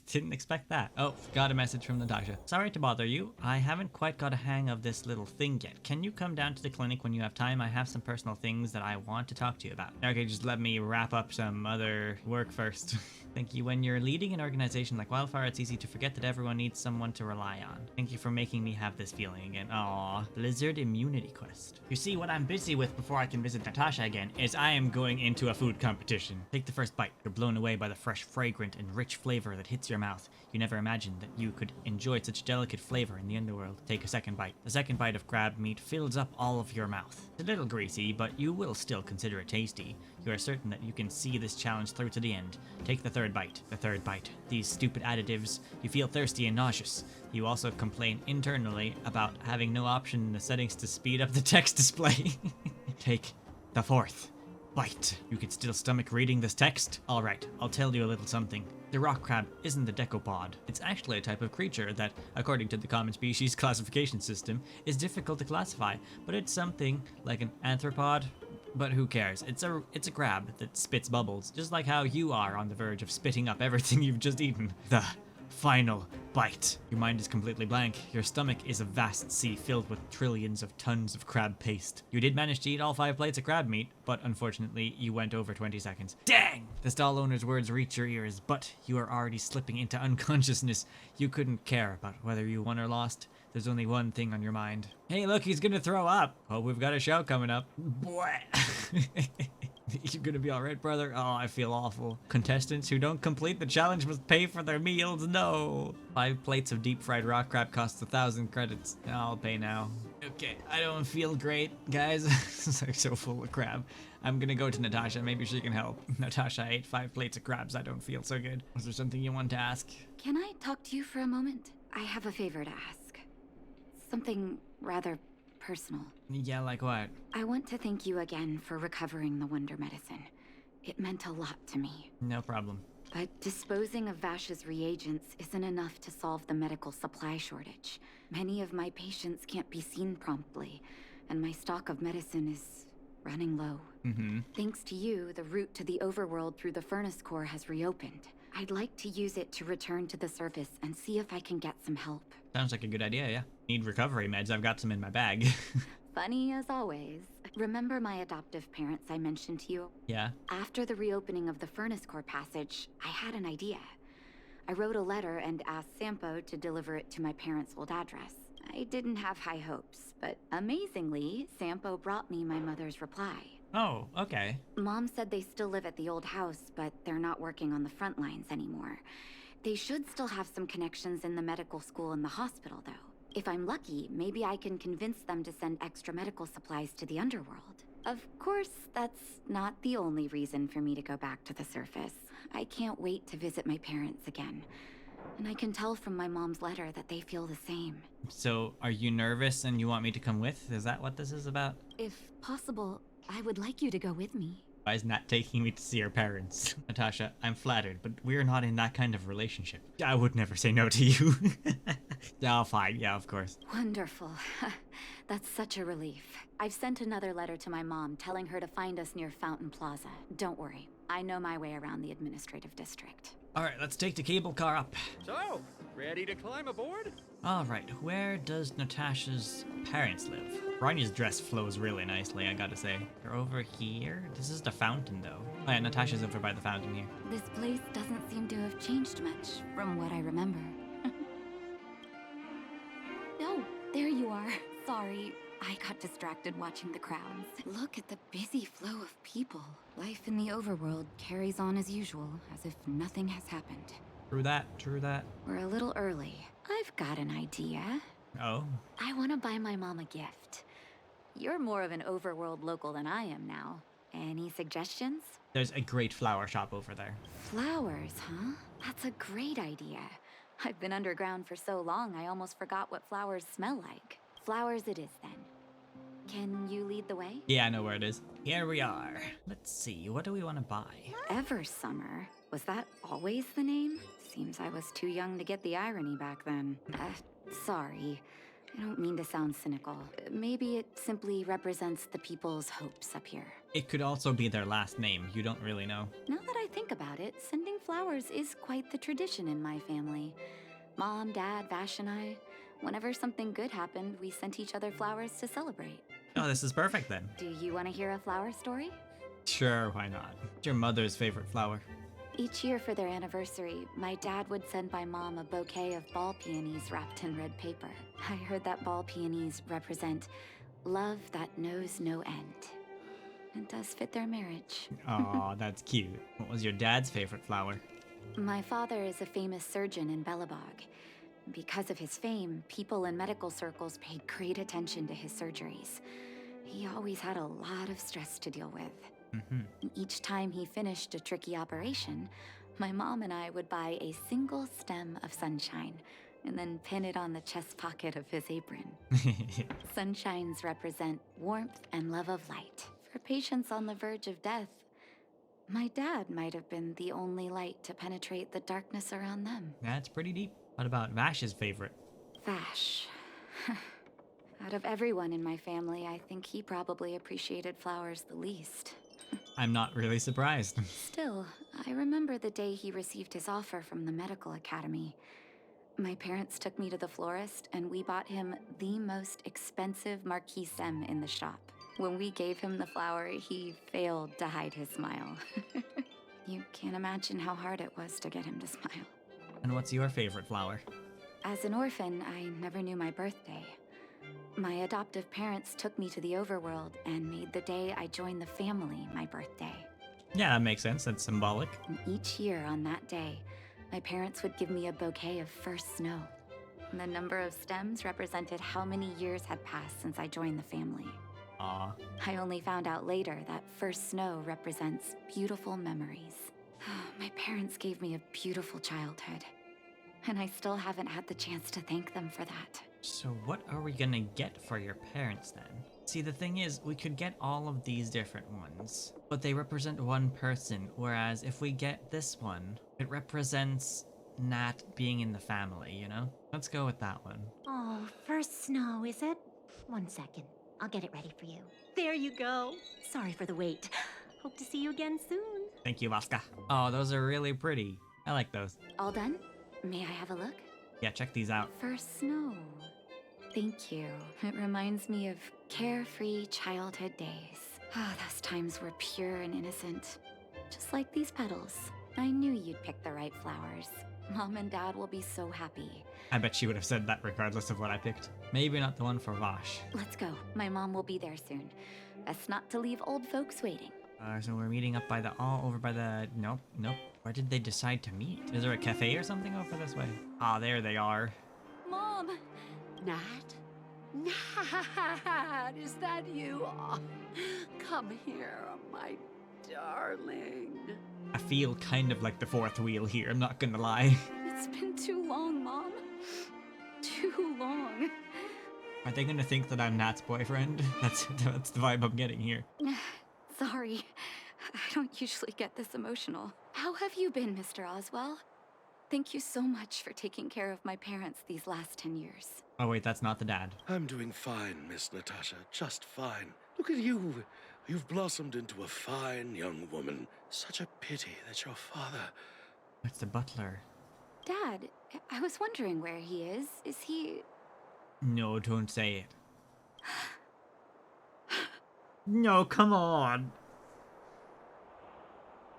Didn't expect that. Oh, got a message from Natasha. Sorry to bother you. I haven't quite got a hang of this little thing yet. Can you come down to the clinic when you have time? I have some personal things that I want to talk to you about. Okay, just let me wrap up some other work first. Thank you. When you're leading an organization like Wildfire, it's easy to forget that everyone needs someone to rely on. Thank you for making me have this feeling again. Aww. Blizzard Immunity Quest. You see, what I'm busy with before I can visit Natasha again is I am going into a food competition. Take the first bite. You're blown away by the fresh, fragrant, and rich flavor that hits your mouth. You never imagined that you could enjoy such delicate flavor in the underworld. Take a second bite. The second bite of crab meat fills up all of your mouth. It's a little greasy, but you will still consider it tasty. You are certain that you can see this challenge through to the end. Take the third bite. The third bite. These stupid additives. You feel thirsty and nauseous. You also complain internally about having no option in the settings to speed up the text display. Take the fourth bite. You can still stomach reading this text? Alright, I'll tell you a little something. The rock crab isn't a decapod. It's actually a type of creature that, according to the common species classification system, is difficult to classify, but it's something like an anthropod. But who cares? It's a crab that spits bubbles, just like how you are on the verge of spitting up everything you've just eaten. The final bite. Your mind is completely blank. Your stomach is a vast sea filled with trillions of tons of crab paste. You did manage to eat all 5 plates of crab meat, but unfortunately you went over 20 seconds. Dang! The stall owner's words reach your ears, but you are already slipping into unconsciousness. You couldn't care about whether you won or lost. There's only one thing on your mind. Hey, look, he's gonna throw up. Hope we've got a show coming up. Boy. You gonna be alright, brother? Oh, I feel awful. Contestants who don't complete the challenge must pay for their meals. No. 5 plates of deep fried rock crab costs 1,000 credits. I'll pay now. Okay, I don't feel great, guys. I'm so full of crab. I'm gonna go to Natasha. Maybe she can help. Natasha, I ate 5 plates of crabs. I don't feel so good. Was there something you want to ask? Can I talk to you for a moment? I have a favor to ask. Something rather personal. Yeah, like what? I want to thank you again for recovering the Wonder Medicine. It meant a lot to me. No problem. But disposing of Vash's reagents isn't enough to solve the medical supply shortage. Many of my patients can't be seen promptly, and my stock of medicine is running low. Mm-hmm. Thanks to you, the route to the overworld through the furnace core has reopened. I'd like to use it to return to the surface and see if I can get some help. Sounds like a good idea, yeah. Need recovery meds, I've got some in my bag. Funny as always. Remember my adoptive parents I mentioned to you? Yeah. After the reopening of the furnace core passage, I had an idea. I wrote a letter and asked Sampo to deliver it to my parents' old address. I didn't have high hopes, but amazingly, Sampo brought me my mother's reply. Oh, okay. Mom said they still live at the old house, but they're not working on the front lines anymore. They should still have some connections in the medical school and the hospital, though. If I'm lucky, maybe I can convince them to send extra medical supplies to the underworld. Of course, that's not the only reason for me to go back to the surface. I can't wait to visit my parents again. And I can tell from my mom's letter that they feel the same. So, are you nervous and you want me to come with? Is that what this is about? If possible, I would like you to go with me. Why is Nat taking me to see her parents? Natasha, I'm flattered, but we're not in that kind of relationship. I would never say no to you. Oh, fine. Yeah, of course. Wonderful. That's such a relief. I've sent another letter to my mom telling her to find us near Fountain Plaza. Don't worry. I know my way around the administrative district. Alright, let's take the cable car up. So, ready to climb aboard? Alright, where does Natasha's parents live? Rainy's dress flows really nicely, I gotta say. They're over here? This is the fountain, though. Oh yeah, Natasha's over by the fountain here. This place doesn't seem to have changed much from what I remember. Oh, there you are. Sorry, I got distracted watching the crowds. Look at the busy flow of people. Life in the overworld carries on as usual, as if nothing has happened. True that, true that. We're a little early. I've got an idea. Oh? I want to buy my mom a gift. You're more of an overworld local than I am now. Any suggestions? There's a great flower shop over there. Flowers, huh? That's a great idea. I've been underground for so long, I almost forgot what flowers smell like. Flowers it is, then. Can you lead the way? Yeah, I know where it is. Here we are. Let's see, what do we want to buy? Eversummer. Was that always the name? Seems I was too young to get the irony back then. Sorry. I don't mean to sound cynical. Maybe it simply represents the people's hopes up here. It could also be their last name. You don't really know. Now that I think about it, sending flowers is quite the tradition in my family. Mom, Dad, Vash, and I, whenever something good happened, we sent each other flowers to celebrate. Oh, this is perfect then. Do you want to hear a flower story? Sure, why not? What's your mother's favorite flower? Each year for their anniversary, my dad would send my mom a bouquet of ball peonies wrapped in red paper. I heard that ball peonies represent love that knows no end. It does fit their marriage. Aw, that's cute. What was your dad's favorite flower? My father is a famous surgeon in Belobog. Because of his fame, people in medical circles paid great attention to his surgeries. He always had a lot of stress to deal with. Each time he finished a tricky operation, my mom and I would buy a single stem of sunshine and then pin it on the chest pocket of his apron. Sunshines represent warmth and love of light. For patients on the verge of death, my dad might have been the only light to penetrate the darkness around them. That's pretty deep. What about Vash's favorite? Vash. Out of everyone in my family, I think he probably appreciated flowers the least. I'm not really surprised. Still, I remember the day he received his offer from the medical academy. My parents took me to the florist, and we bought him the most expensive marquise stem in the shop. When we gave him the flower, he failed to hide his smile. You can't imagine how hard it was to get him to smile. And what's your favorite flower? As an orphan, I never knew my birthday. My adoptive parents took me to the overworld and made the day I joined the family my birthday. Yeah, that makes sense. That's symbolic. And each year on that day, my parents would give me a bouquet of first snow. And the number of stems represented how many years had passed since I joined the family. Aw. I only found out later that first snow represents beautiful memories. My parents gave me a beautiful childhood, and I still haven't had the chance to thank them for that. So what are we gonna get for your parents then? See, the thing is, we could get all of these different ones, but they represent one person, whereas if we get this one, it represents Nat being in the family, you know? Let's go with that one. Oh, first snow, is it? 1 second. I'll get it ready for you. There you go. Sorry for the wait. Hope to see you again soon. Thank you, Vaska. Oh, those are really pretty. I like those. All done? May I have a look? Yeah, check these out. First snow. Thank you. It reminds me of carefree childhood days. Ah, those times were pure and innocent. Just like these petals. I knew you'd pick the right flowers. Mom and Dad will be so happy. I bet she would have said that regardless of what I picked. Maybe not the one for Vash. Let's go. My mom will be there soon. Best not to leave old folks waiting. So we're meeting up by the... Oh, over by the... Nope. Where did they decide to meet? Is there a cafe or something over this way? Ah, there they are. Mom! Nat? Nat, is that you? Oh, come here, my darling. I feel kind of like the fourth wheel here, I'm not gonna lie. It's been too long, Mom. Too long. Are they gonna think that I'm Nat's boyfriend? That's the vibe I'm getting here. Sorry. I don't usually get this emotional. How have you been, Mr. Oswell? Thank you so much for taking care of my parents these last 10 years. Oh wait, that's not the dad. I'm doing fine, Miss Natasha. Just fine. Look at you. You've blossomed into a fine young woman. Such a pity that your father... It's the butler. Dad, I was wondering where he is. Is he... No, don't say it. No, come on.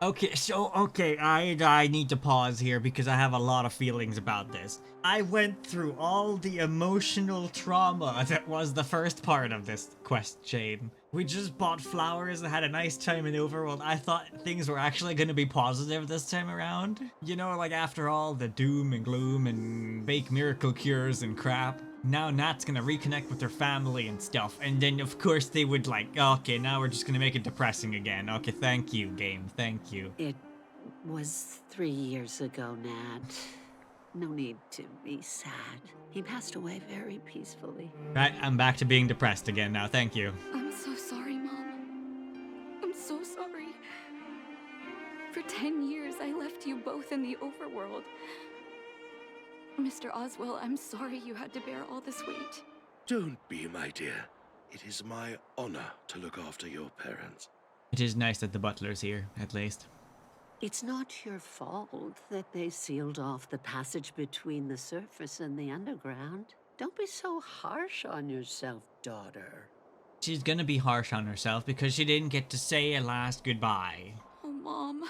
Okay, I need to pause here because I have a lot of feelings about this. I went through all the emotional trauma that was the first part of this quest chain. We just bought flowers and had a nice time in Overworld. I thought things were actually going to be positive this time around. You know, like after all the doom and gloom and fake miracle cures and crap. Now Nat's gonna reconnect with her family and stuff, and then of course they would like, okay, now we're just gonna make it depressing again. Okay, thank you, game, thank you. It was 3 years ago, Nat. No need to be sad. He passed away very peacefully. Right, I'm back to being depressed again now, thank you. I'm so sorry, Mom. I'm so sorry. For 10 years, I left you both in the overworld. Mr. Oswell, I'm sorry you had to bear all this weight. Don't be, my dear. It is my honor to look after your parents. It is nice that the butler's here, at least. It's not your fault that they sealed off the passage between the surface and the underground. Don't be so harsh on yourself, daughter. She's gonna be harsh on herself because she didn't get to say a last goodbye. Oh, Mom.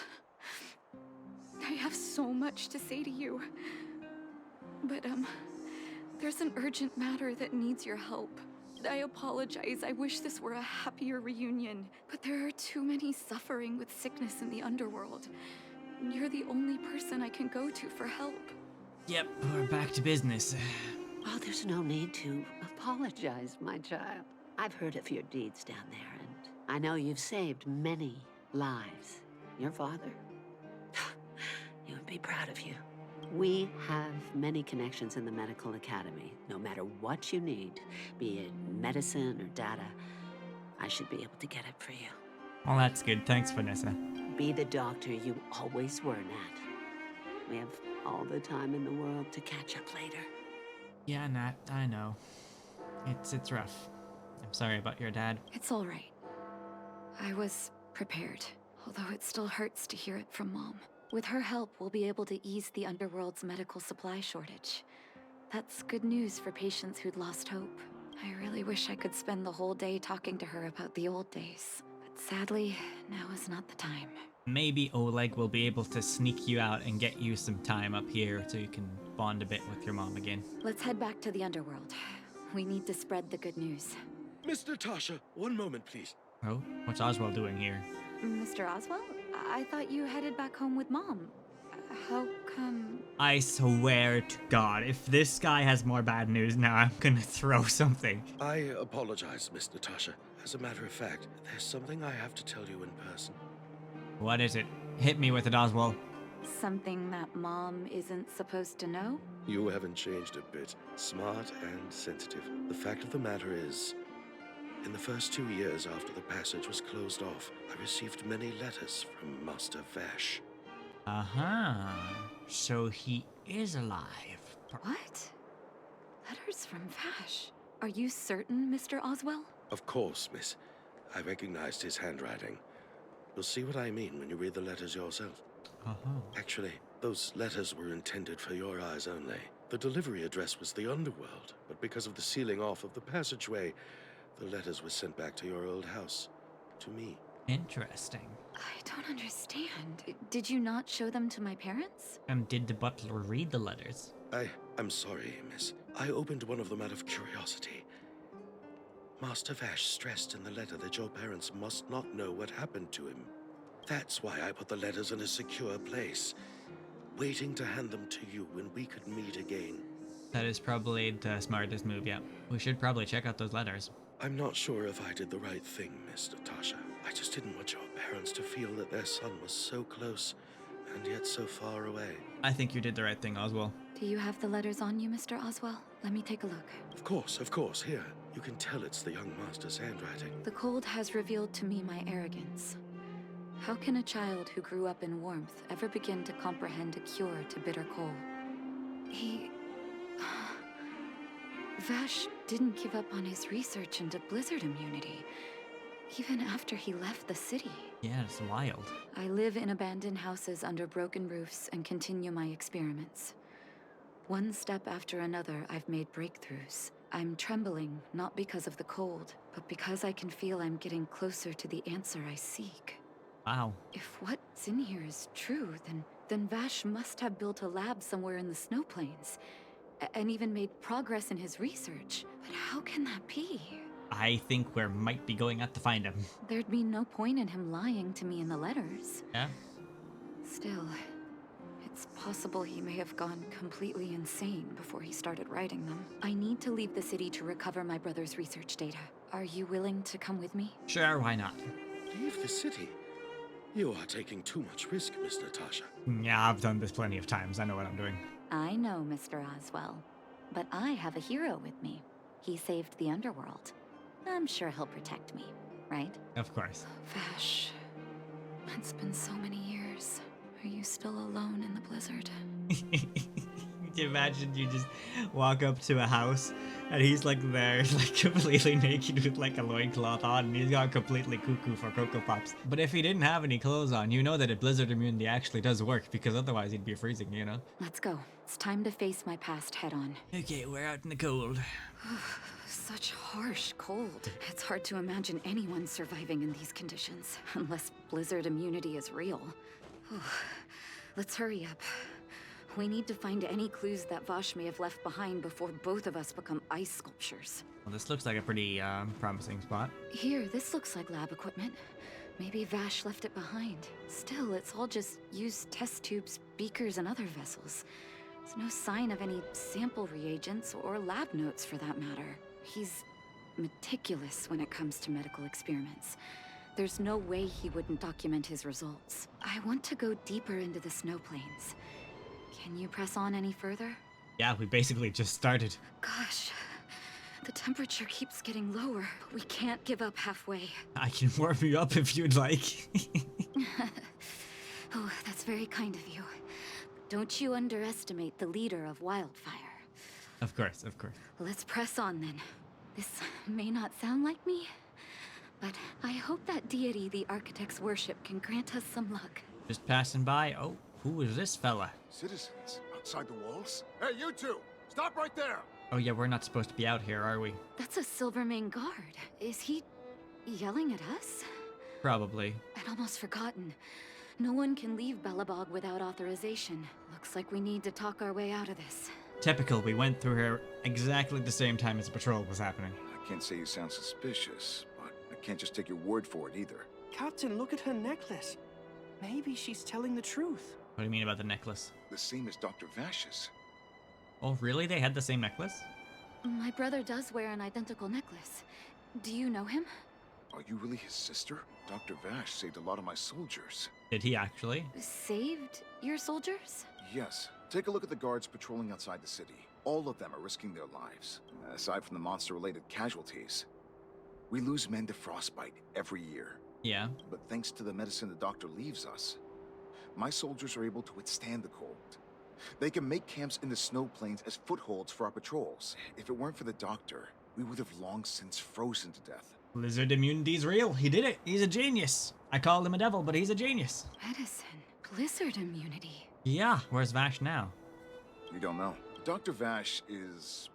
I have so much to say to you. But, there's an urgent matter that needs your help. I apologize. I wish this were a happier reunion. But there are too many suffering with sickness in the underworld. You're the only person I can go to for help. Yep, we're back to business. Oh, there's no need to apologize, my child. I've heard of your deeds down there, and I know you've saved many lives. Your father, he would be proud of you. We have many connections in the medical academy. No matter what you need, be it medicine or data, I should be able to get it for you. Well, that's good. Thanks, Vanessa. Be the doctor you always were, Nat. We have all the time in the world to catch up later. Yeah, Nat, I know. It's rough. I'm sorry about your dad. It's all right. I was prepared, although it still hurts to hear it from Mom. With her help, we'll be able to ease the underworld's medical supply shortage. That's good news for patients who'd lost hope. I really wish I could spend the whole day talking to her about the old days. But sadly, now is not the time. Maybe Oleg will be able to sneak you out and get you some time up here so you can bond a bit with your mom again. Let's head back to the underworld. We need to spread the good news. Miss Natasha, one moment, please. Oh, what's Oswald doing here? Mr. Oswell? I thought you headed back home with Mom. How come... I swear to God, if this guy has more bad news now, I'm gonna throw something. I apologize, Miss Natasha. As a matter of fact, there's something I have to tell you in person. What is it? Hit me with it, Oswald. Something that Mom isn't supposed to know? You haven't changed a bit. Smart and sensitive. The fact of the matter is, in the first 2 years after the passage was closed off, I received many letters from Master Vash. Uh-huh. So he is alive. What? Letters from Vash? Are you certain, Mr. Oswell? Of course, miss. I recognized his handwriting. You'll see what I mean when you read the letters yourself. Uh-huh. Actually, Those letters were intended for your eyes only. The delivery address was the underworld, but because of the sealing off of the passageway, the letters were sent back to your old house. To me. Interesting. I don't understand. Did you not show them to my parents? Did the butler read the letters? I'm sorry, miss. I opened one of them out of curiosity. Master Vash stressed in the letter that your parents must not know what happened to him. That's why I put the letters in a secure place, waiting to hand them to you when we could meet again. That is probably the smartest move, yeah. We should probably check out those letters. I'm not sure if I did the right thing, Miss Natasha. I just didn't want your parents to feel that their son was so close and yet so far away. I think you did the right thing, Oswald. Do you have the letters on you, Mr. Oswell? Let me take a look. Of course. Here. You can tell it's the young master's handwriting. The cold has revealed to me my arrogance. How can a child who grew up in warmth ever begin to comprehend a cure to bitter cold? Vash didn't give up on his research into blizzard immunity, even after he left the city. Yeah, it's wild. I live in abandoned houses under broken roofs and continue my experiments. One step after another, I've made breakthroughs. I'm trembling, not because of the cold, but because I can feel I'm getting closer to the answer I seek. Wow. If what's in here is true, then Vash must have built a lab somewhere in the snow plains, and even made progress in his research. But how can that be? I think we might be going out to find him. There'd be no point in him lying to me in the letters. Yeah? Still, it's possible he may have gone completely insane before he started writing them. I need to leave the city to recover my brother's research data. Are you willing to come with me? Sure, why not? Leave the city? You are taking too much risk, Miss Natasha. Yeah, I've done this plenty of times. I know what I'm doing. I know, Mr. Oswell. But I have a hero with me. He saved the underworld. I'm sure he'll protect me, right? Of course. Vash, it's been so many years. Are you still alone in the blizzard? Can you imagine you just walk up to a house and he's like there, like completely naked with like a loincloth on, and he's gone completely cuckoo for Cocoa Pops. But if he didn't have any clothes on, you know that a blizzard immunity actually does work, because otherwise he'd be freezing, you know? Let's go. It's time to face my past head on. Okay, we're out in the cold. Such harsh cold. It's hard to imagine anyone surviving in these conditions, unless blizzard immunity is real. Let's hurry up. We need to find any clues that Vash may have left behind before both of us become ice sculptures. Well, this looks like a pretty promising spot. Here, this looks like lab equipment. Maybe Vash left it behind. Still, it's all just used test tubes, beakers, and other vessels. There's no sign of any sample reagents or lab notes for that matter. He's meticulous when it comes to medical experiments. There's no way he wouldn't document his results. I want to go deeper into the snow plains. Can you press on any further? Yeah, we basically just started. Gosh, the temperature keeps getting lower. We can't give up halfway. I can warm you up if you'd like. Oh, that's very kind of you. Don't you underestimate the leader of Wildfire. Of course, of course. Let's press on then. This may not sound like me, but I hope that deity the architects worship can grant us some luck. Just passing by. Oh, who is this fella? Citizens outside the walls? Hey, you two! Stop right there! Oh yeah, we're not supposed to be out here, are we? That's a Silvermane guard. Is he yelling at us? Probably. I'd almost forgotten. No one can leave Belobog without authorization. Looks like we need to talk our way out of this. Typical, we went through here exactly the same time as the patrol was happening. I can't say you sound suspicious, but I can't just take your word for it either. Captain, look at her necklace. Maybe she's telling the truth. What do you mean about the necklace? The same as Dr. Vash's. Oh, really? They had the same necklace? My brother does wear an identical necklace. Do you know him? Are you really his sister? Dr. Vash saved a lot of my soldiers. Did he actually? Saved your soldiers? Yes. Take a look at the guards patrolling outside the city. All of them are risking their lives. Aside from the monster-related casualties, we lose men to frostbite every year. Yeah. But thanks to the medicine the doctor leaves us, my soldiers are able to withstand the cold. They can make camps in the snow plains as footholds for our patrols. If it weren't for the doctor, we would have long since frozen to death. Blizzard immunity's real. He did it. He's a genius. I called him a devil, but he's a genius. Medicine. Blizzard immunity. Yeah, where's Vash now? We don't know. Dr. Vash is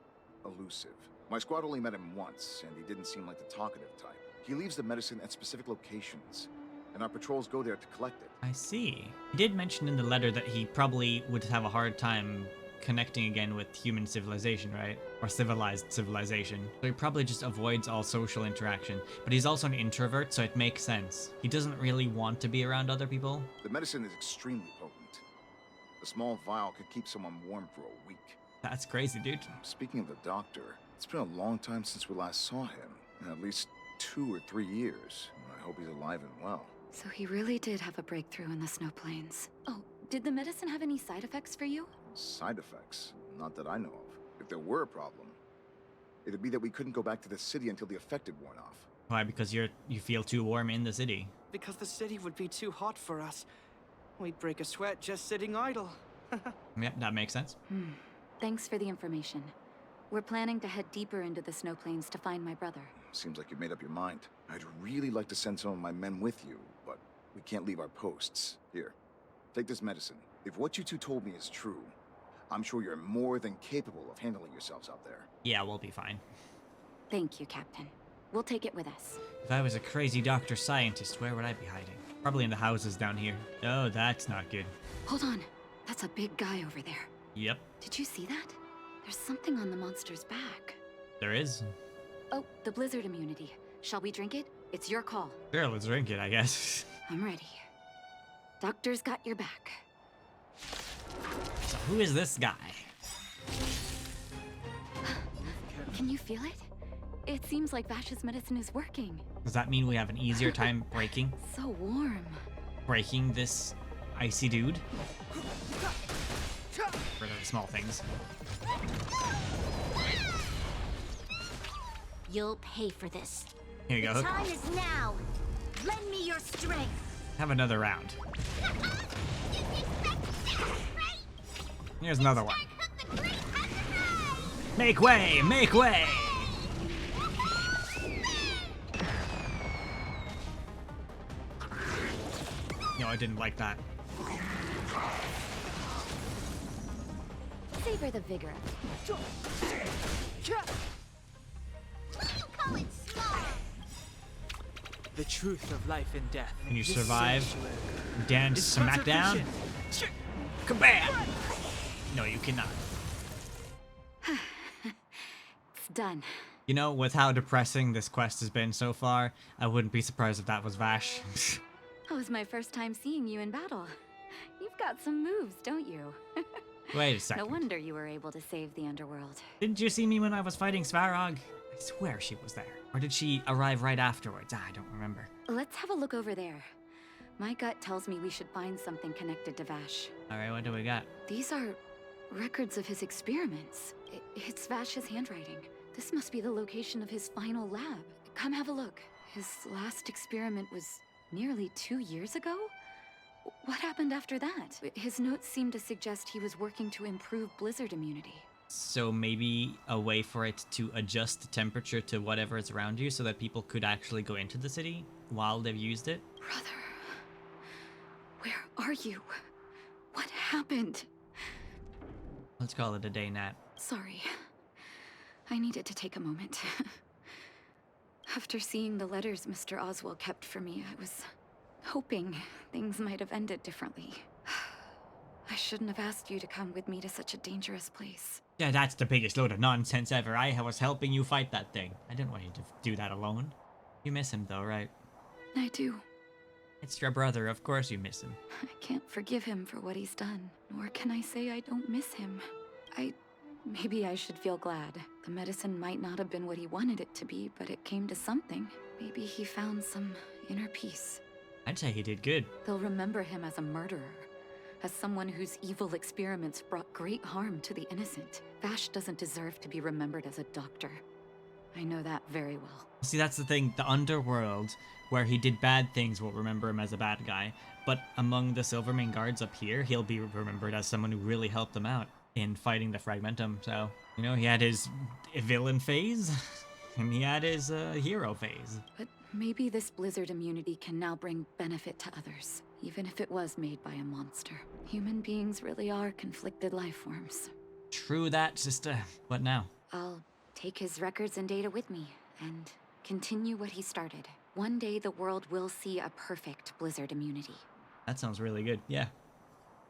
elusive. My squad only met him once, and he didn't seem like the talkative type. He leaves the medicine at specific locations, and our patrols go there to collect it. I see. He did mention in the letter that he probably would have a hard time connecting again with human civilization, right? Or civilized civilization. So he probably just avoids all social interaction. But he's also an introvert, so it makes sense. He doesn't really want to be around other people. The medicine is extremely potent. A small vial could keep someone warm for a week. That's crazy, dude. Speaking of the doctor, it's been a long time since we last saw him. At least 2 or 3 years. I hope he's alive and well. So he really did have a breakthrough in the snow plains. Oh, did the medicine have any side effects for you? Side effects? Not that I know of. If there were a problem, it'd be that we couldn't go back to the city until the effect had worn off. Why? Because you feel too warm in the city. Because the city would be too hot for us. We'd break a sweat just sitting idle. Yep, that makes sense. Thanks for the information. We're planning to head deeper into the snow plains to find my brother. Seems like you've made up your mind. I'd really like to send some of my men with you, but we can't leave our posts. Here, take this medicine. If what you two told me is true, I'm sure you're more than capable of handling yourselves out there. Yeah, we'll be fine. Thank you, Captain. We'll take it with us. If I was a crazy doctor scientist, where would I be hiding? Probably in the houses down here. Oh, that's not good. Hold on. That's a big guy over there. Yep, Did you see that? There's something on the monster's back. there is. Oh, the blizzard immunity. Shall we drink it? It's your call. Sure, let's drink it, I guess. I'm ready. Doctor's got your back. So who is this guy? Can you feel it? It seems like Vash's medicine is working. Does that mean we have an easier time breaking So warm. this icy dude? For the small things. You'll pay for this. Here you go. The time is now. Lend me your strength. Have another round. Here's another one. Make way! Make way! No, I didn't like that. Savor the vigor. The truth of life and death. Can you This survive? sanctuary Dance is smackdown? sufficient. Kabam! No, you cannot. It's done. You know, with how depressing this quest has been so far, I wouldn't be surprised if that was Vash. That was my first time seeing you in battle. You've got some moves, don't you? Wait a second. No wonder you were able to save the underworld. Didn't you see me when I was fighting Svarog? I swear she was there. Or did she arrive right afterwards? I don't remember. Let's have a look over there. My gut tells me we should find something connected to Vash. Alright, what do we got? These are records of his experiments. It's Vash's handwriting. This must be the location of his final lab. Come have a look. His last experiment was nearly 2 years ago? What happened after that? His notes seem to suggest he was working to improve blizzard immunity. So maybe a way for it to adjust the temperature to whatever is around you so that people could actually go into the city while they've used it? Brother, where are you? What happened? Let's call it a day, Nat. Sorry. I needed to take a moment. After seeing the letters Mr. Oswald kept for me, I was hoping things might have ended differently. I shouldn't have asked you to come with me to such a dangerous place. Yeah, that's the biggest load of nonsense ever. I was helping you fight that thing. I didn't want you to do that alone. You miss him though, right? I do. It's your brother, of course you miss him. I can't forgive him for what he's done, nor can I say I don't miss him. Maybe I should feel glad. The medicine might not have been what he wanted it to be, but it came to something. Maybe he found some inner peace. I'd say he did good. They'll remember him as a murderer, as someone whose evil experiments brought great harm to the innocent. Vash doesn't deserve to be remembered as a doctor. I know that very well. See, that's the thing. The underworld, where he did bad things, will remember him as a bad guy. But among the Silvermane guards up here, he'll be remembered as someone who really helped them out in fighting the Fragmentum. So, you know, he had his villain phase, and he had his hero phase. But maybe this blizzard immunity can now bring benefit to others, even if it was made by a monster. Human beings really are conflicted life forms. True that, sister. What now? I'll take his records and data with me, and continue what he started. One day the world will see a perfect blizzard immunity. That sounds really good, yeah.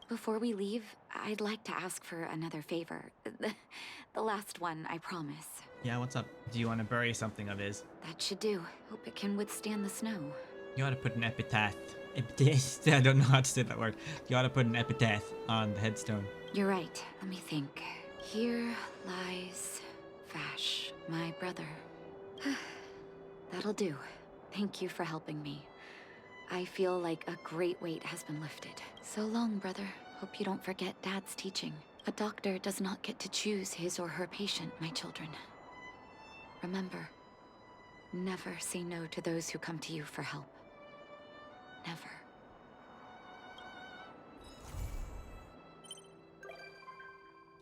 Before we leave, I'd like to ask for another favor. The last one, I promise. Yeah, what's up? Do you want to bury something of his? That should do. Hope it can withstand the snow. You ought to put an epitaph. I don't know how to say that word. You ought to put an epitaph on the headstone. You're right. Let me think. Here lies Vash, my brother. That'll do. Thank you for helping me. I feel like a great weight has been lifted. So long, brother. Hope you don't forget Dad's teaching. A doctor does not get to choose his or her patient, my children. Remember, never say no to those who come to you for help. Never.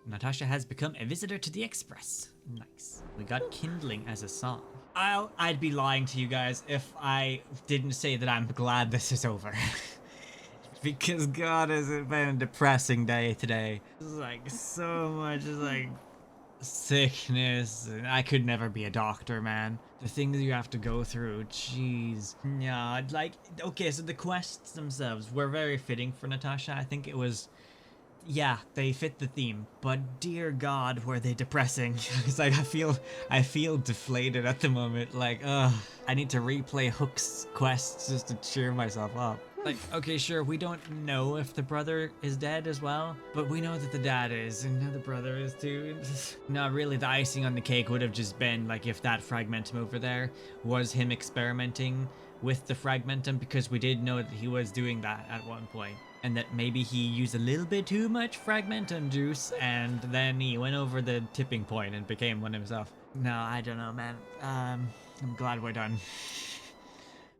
Natasha has become a visitor to the Express. Nice. We got Kindling as a song. I'd be lying to you guys if I didn't say that I'm glad this is over. Because God, has it been a depressing day today. It's like so much like sickness, and I could never be a doctor, man. The things you have to go through, jeez. Yeah, like, okay, so the quests themselves were very fitting for Natasha. I think it was, yeah, they fit the theme, but dear God, were they depressing. It's like, I feel deflated at the moment. Like, I need to replay Hook's quests just to cheer myself up. Like, okay, sure, we don't know if the brother is dead as well, but we know that the dad is, and now the brother is too. No, really, the icing on the cake would have just been, like, if that fragmentum over there was him experimenting with the fragmentum, because we did know that he was doing that at one point, and that maybe he used a little bit too much fragmentum juice, and then he went over the tipping point and became one himself. No, I don't know, man. I'm glad we're done.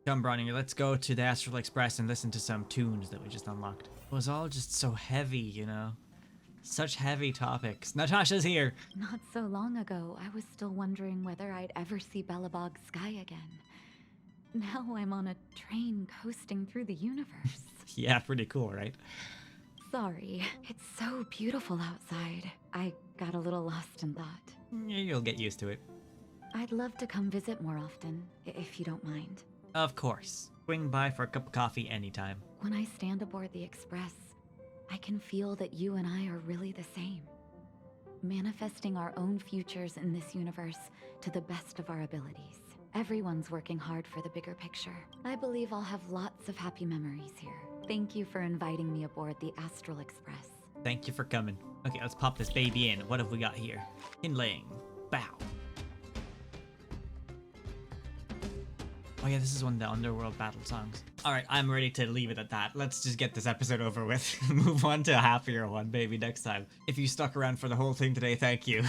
Come, Bronny, let's go to the Astral Express and listen to some tunes that we just unlocked. It was all just so heavy, you know? Such heavy topics. Natasha's here! Not so long ago, I was still wondering whether I'd ever see Belobog's sky again. Now I'm on a train coasting through the universe. Yeah, pretty cool, right? Sorry, it's so beautiful outside. I got a little lost in thought. Yeah, you'll get used to it. I'd love to come visit more often, if you don't mind. Of course. Swing by for a cup of coffee anytime. When I stand aboard the Express, I can feel that you and I are really the same. Manifesting our own futures in this universe to the best of our abilities. Everyone's working hard for the bigger picture. I believe I'll have lots of happy memories here. Thank you for inviting me aboard the Astral Express. Thank you for coming. Okay, let's pop this baby in. What have we got here? Kindling. Bow. Oh yeah, this is one of the Underworld battle songs. Alright, I'm ready to leave it at that. Let's just get this episode over with. Move on to a happier one, maybe next time. If you stuck around for the whole thing today, thank you.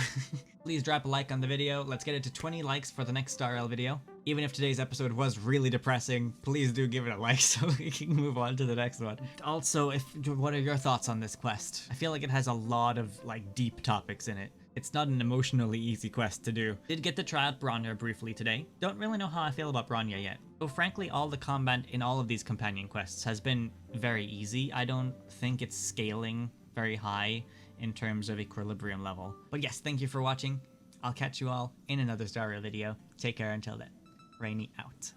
Please drop a like on the video. Let's get it to 20 likes for the next Star L video. Even if today's episode was really depressing, please do give it a like so we can move on to the next one. Also, what are your thoughts on this quest? I feel like it has a lot of like deep topics in it. It's not an emotionally easy quest to do. Did get to try out Bronya briefly today. Don't really know how I feel about Bronya yet. Though frankly, all the combat in all of these companion quests has been very easy. I don't think it's scaling very high in terms of equilibrium level. But yes, thank you for watching. I'll catch you all in another Star Rail video. Take care until then. Rainy out.